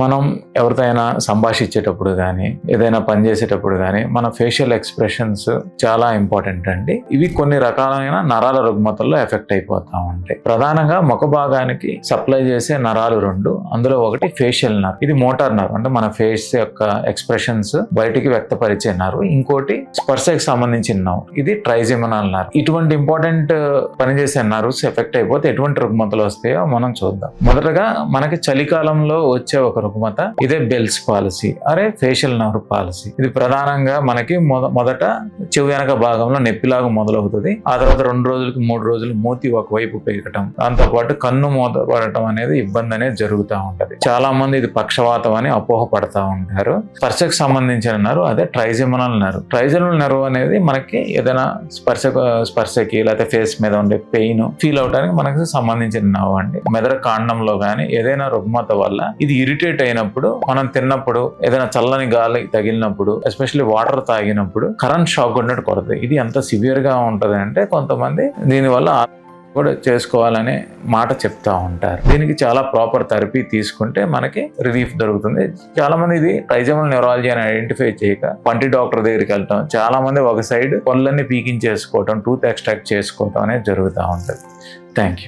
మనం ఎవరితో అయినా సంభాషించేటప్పుడు కానీ ఏదైనా పని చేసేటప్పుడు కానీ మన ఫేషియల్ ఎక్స్ప్రెషన్స్ చాలా ఇంపార్టెంట్ అండి. ఇవి కొన్ని రకాలైన నరాల రుగ్మతల్లో ఎఫెక్ట్ అయిపోతా ఉంటాయి. ప్రధానంగా ముఖ భాగానికి సప్లై చేసే నరాలు రెండు, అందులో ఒకటి ఫేషియల్ నర్వ్, ఇది మోటార్ నర్వ్, అంటే మన ఫేస్ యొక్క ఎక్స్ప్రెషన్స్ బయటికి వ్యక్తపరిచే నర్వ్. ఇంకోటి స్పర్శకి సంబంధించిన నర్వ్, ఇది ట్రైజెమినల్ నర్వ్. ఇటువంటి ఇంపార్టెంట్ పనిచేసే నర్వ్స్ ఎఫెక్ట్ అయిపోతే ఎటువంటి రుగ్మతలు వస్తాయో మనం చూద్దాం. మొదటగా మనకి చలికాలంలో వచ్చే ఒక రుగ్మత, ఇదే Bell's palsy, facial nerve policy. ఇది ప్రధానంగా మనకి మొదట చెవి వెనక భాగంలో నొప్పిలాగా మొదలవుతుంది. ఆ తర్వాత 2 రోజులకి 3 రోజులు మూతి ఒకవైపు పెరగటం, దాంతోపాటు కన్ను మూతపడటం అనేది ఇబ్బంది అనేది జరుగుతూ ఉంటది. చాలా మంది ఇది పక్షవాతం అని అపోహ పడతా ఉంటారు. స్పర్శకు సంబంధించిన నర్వ్ అదే ట్రైజెమినల్ నర్వ్. ట్రైజెమినల్ నర్వ్ అనేది మనకి ఏదైనా స్పర్శకి లేకపోతే ఫేస్ మీద ఉండే పెయిన్ ఫీల్ అవడానికి మనకి సంబంధించిన నర్వ్ అండి. మెదడు కాండంలో కానీ ఏదైనా రుగ్మత వల్ల ఇది ఇరిటేట్ అయినప్పుడు, మనం తిన్నప్పుడు, ఏదైనా చల్లని గాలి తగిలినప్పుడు, ఎస్పెషల్లీ వాటర్ తాగినప్పుడు కరెంట్ షాక్ ఉన్నట్టు కొడుతుంది. ఇది ఎంత సివియర్ గా ఉంటది అంటే కొంతమంది దీనివల్ల కూడా చేసుకోవాలనే మాట చెప్తా ఉంటారు. దీనికి చాలా ప్రాపర్ థెరపీ తీసుకుంటే మనకి రిలీఫ్ దొరుకుతుంది. చాలా మంది ఇది ట్రైజెమినల్ న్యూరాలజీ అని ఐడెంటిఫై చేయక పంటి డాక్టర్ దగ్గరికి వెళ్తాం. చాలా మంది ఒక సైడ్ పళ్ళన్నీ పీకించేసుకోవటం, టూత్ ఎక్స్ట్రాక్ట్ చేసుకోవటం అనేది జరుగుతూ ఉంటుంది. Thank you.